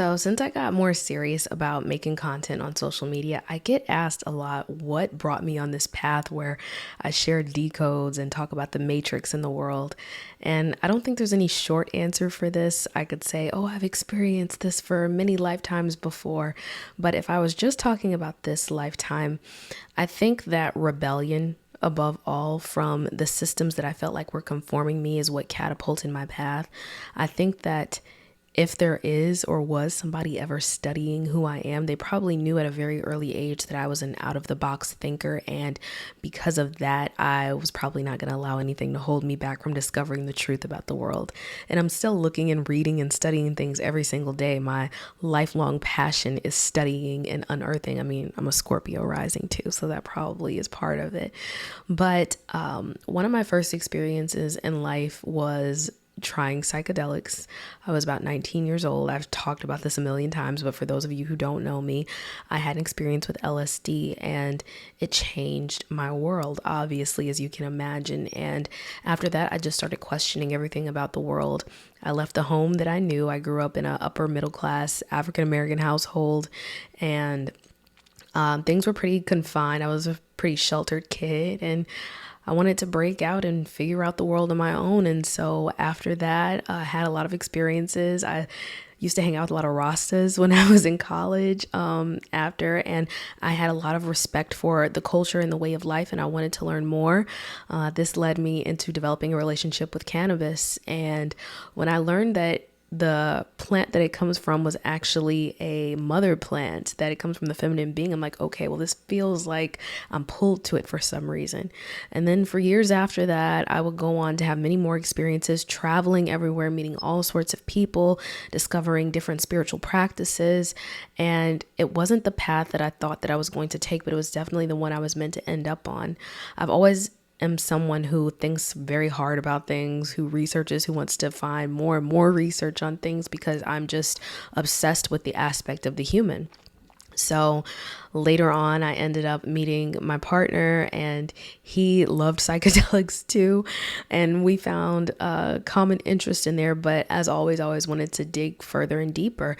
So, since I got more serious about making content on social media, I get asked a lot what brought me on this path where I share decodes and talk about the matrix in the world. And I don't think there's any short answer for this. I could say, oh, I've experienced this for many lifetimes before. But if I was just talking about this lifetime, I think that rebellion above all from the systems that I felt like were conforming me is what catapulted my path. I think that if there is or was somebody ever studying who I am, they probably knew at a very early age that I was an out of the box thinker. And because of that, I was probably not going to allow anything to hold me back from discovering the truth about the world. And I'm still looking and reading and studying things every single day. My lifelong passion is studying and unearthing. I mean, I'm a Scorpio rising too, so that probably is part of it. But one of my first experiences in life was trying psychedelics. I was about 19 years old. I've talked about this a million times, but for those of you who don't know me, I had an experience with LSD and it changed my world, obviously, as you can imagine. And after that, I just started questioning everything about the world. I left the home that I knew. I grew up in an upper middle class African American household, and things were pretty confined. I was a pretty sheltered kid, and I wanted to break out and figure out the world on my own. And so after that, I had a lot of experiences. I used to hang out with a lot of Rastas when I was in college and I had a lot of respect for the culture and the way of life, and I wanted to learn more. This led me into developing a relationship with cannabis. And when I learned that the plant that it comes from was actually a mother plant, that it comes from the feminine being, I'm like, okay, well, this feels like I'm pulled to it for some reason. And then for years after that, I would go on to have many more experiences, traveling everywhere, meeting all sorts of people, discovering different spiritual practices. And it wasn't the path that I thought that I was going to take, but it was definitely the one I was meant to end up on. I've always am someone who thinks very hard about things, who researches, who wants to find more and more research on things, because I'm just obsessed with the aspect of the human. So later on, I ended up meeting my partner, and he loved psychedelics too. And we found a common interest in there. But as always, I always wanted to dig further and deeper.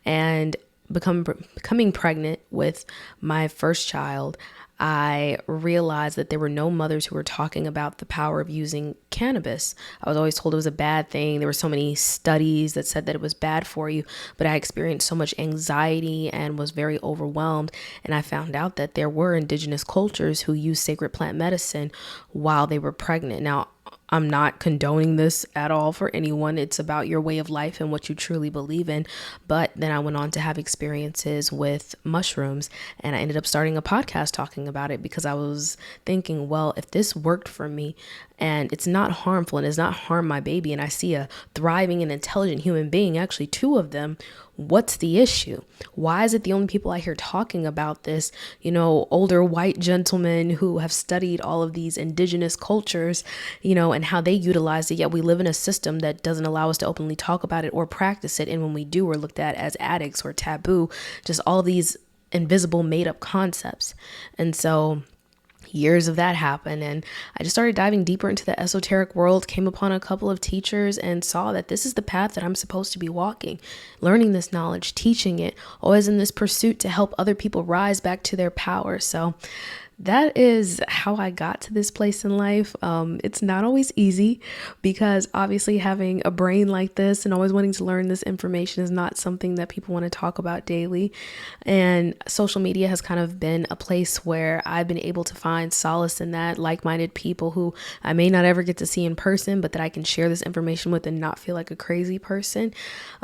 And becoming pregnant with my first child, I realized that there were no mothers who were talking about the power of using cannabis. I was always told it was a bad thing. There were so many studies that said that it was bad for you, but I experienced so much anxiety and was very overwhelmed. And I found out that there were indigenous cultures who used sacred plant medicine while they were pregnant. Now, I'm not condoning this at all for anyone. It's about your way of life and what you truly believe in. But then I went on to have experiences with mushrooms, and I ended up starting a podcast talking about it because I was thinking, well, if this worked for me and it's not harmful and does not harm my baby, and I see a thriving and intelligent human being, actually two of them, what's the issue? Why is it the only people I hear talking about this, older white gentlemen who have studied all of these indigenous cultures, and how they utilize it, yet we live in a system that doesn't allow us to openly talk about it or practice it. And when we do, we're looked at as addicts or taboo, just all these invisible made up concepts. And so years of that happened, and I just started diving deeper into the esoteric world, came upon a couple of teachers, and saw that this is the path that I'm supposed to be walking, learning this knowledge, teaching it, always in this pursuit to help other people rise back to their power. So that is how I got to this place in life. It's not always easy, because obviously having a brain like this and always wanting to learn this information is not something that people want to talk about daily. And social media has kind of been a place where I've been able to find solace in that, like-minded people who I may not ever get to see in person, but that I can share this information with and not feel like a crazy person.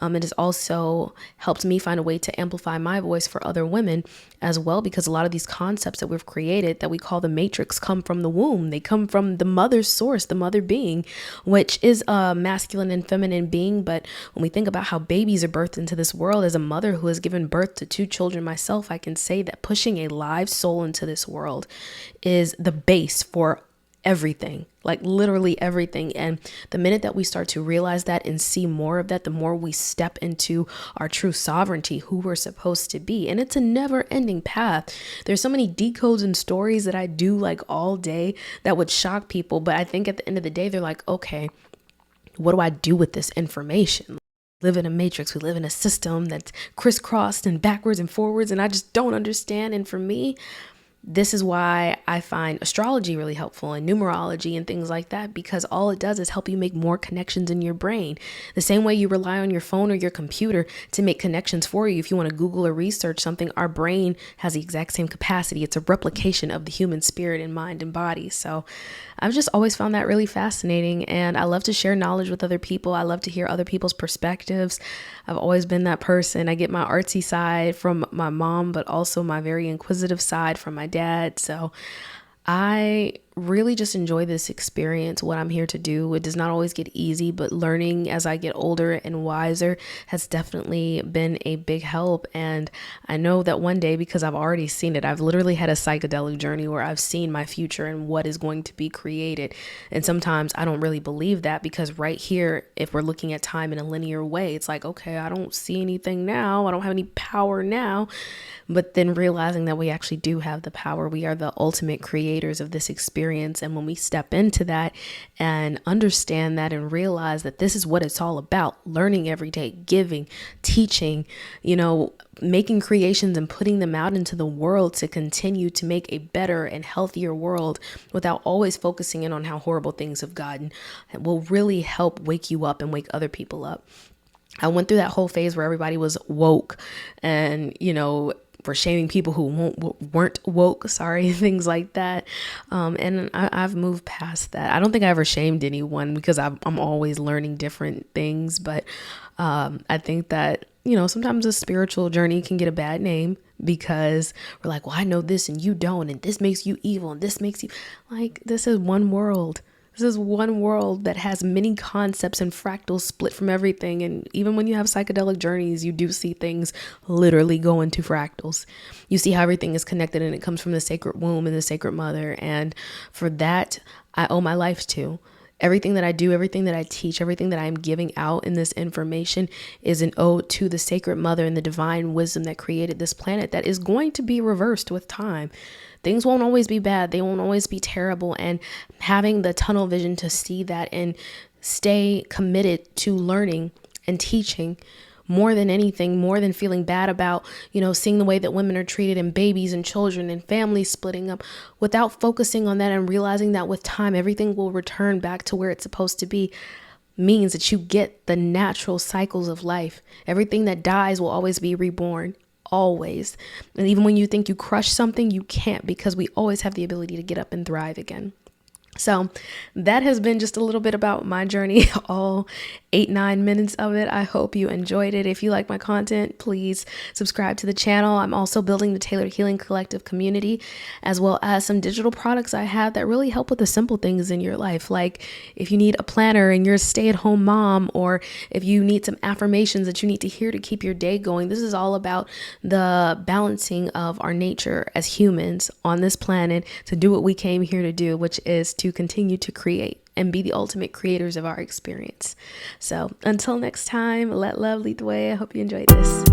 It has also helped me find a way to amplify my voice for other women as well, because a lot of these concepts that we've created that we call the matrix come from the womb. They come from the mother's source, the mother being, which is a masculine and feminine being. But when we think about how babies are birthed into this world, as a mother who has given birth to two children myself, I can say that pushing a live soul into this world is the base for everything, like literally everything. And the minute that we start to realize that and see more of that, the more we step into our true sovereignty, who we're supposed to be. And it's a never ending path. There's so many decodes and stories that I do like all day that would shock people. But I think at the end of the day, they're like, okay, what do I do with this information? live in a matrix. We live in a system that's crisscrossed and backwards and forwards, and I just don't understand. And for me, this is why I find astrology really helpful and numerology and things like that, because all it does is help you make more connections in your brain. The same way you rely on your phone or your computer to make connections for you. If you want to Google or research something, our brain has the exact same capacity. It's a replication of the human spirit and mind and body. So I've just always found that really fascinating, and I love to share knowledge with other people. I love to hear other people's perspectives. I've always been that person. I get my artsy side from my mom, but also my very inquisitive side from my dad. So I really just enjoy this experience, what I'm here to do. It does not always get easy, but learning as I get older and wiser has definitely been a big help. And I know that one day, because I've already seen it, I've literally had a psychedelic journey where I've seen my future and what is going to be created. And sometimes I don't really believe that, because right here, if we're looking at time in a linear way, it's like, okay, I don't see anything now. I don't have any power now. But then realizing that we actually do have the power. We are the ultimate creators of this experience. And when we step into that and understand that and realize that this is what it's all about, learning every day, giving, teaching, making creations and putting them out into the world to continue to make a better and healthier world without always focusing in on how horrible things have gotten, it will really help wake you up and wake other people up. I went through that whole phase where everybody was woke and, for shaming people who weren't woke, things like that. And I've moved past that. I don't think I ever shamed anyone, because I'm always learning different things. But I think that, sometimes a spiritual journey can get a bad name, because we're like, well, I know this and you don't, and this makes you evil, and this makes you like, this is one world. This is one world that has many concepts and fractals split from everything. And even when you have psychedelic journeys, you do see things literally go into fractals. You see how everything is connected, and it comes from the sacred womb and the sacred mother. And for that, I owe my life to. Everything that I do, everything that I teach, everything that I am giving out in this information is an ode to the sacred mother and the divine wisdom that created this planet that is going to be reversed with time. Things won't always be bad. They won't always be terrible. And having the tunnel vision to see that and stay committed to learning and teaching more than anything, more than feeling bad about, seeing the way that women are treated and babies and children and families splitting up, without focusing on that and realizing that with time, everything will return back to where it's supposed to be, means that you get the natural cycles of life. Everything that dies will always be reborn. Always. And even when you think you crush something, you can't, because we always have the ability to get up and thrive again. So that has been just a little bit about my journey, all 8-9 minutes of it. I hope you enjoyed it. If you like my content, please subscribe to the channel. I'm also building the Tailored Healing Collective community, as well as some digital products I have that really help with the simple things in your life. Like if you need a planner and you're a stay-at-home mom, or if you need some affirmations that you need to hear to keep your day going. This is all about the balancing of our nature as humans on this planet to do what we came here to do, which is to continue to create and be the ultimate creators of our experience. So until next time, let love lead the way. I hope you enjoyed this.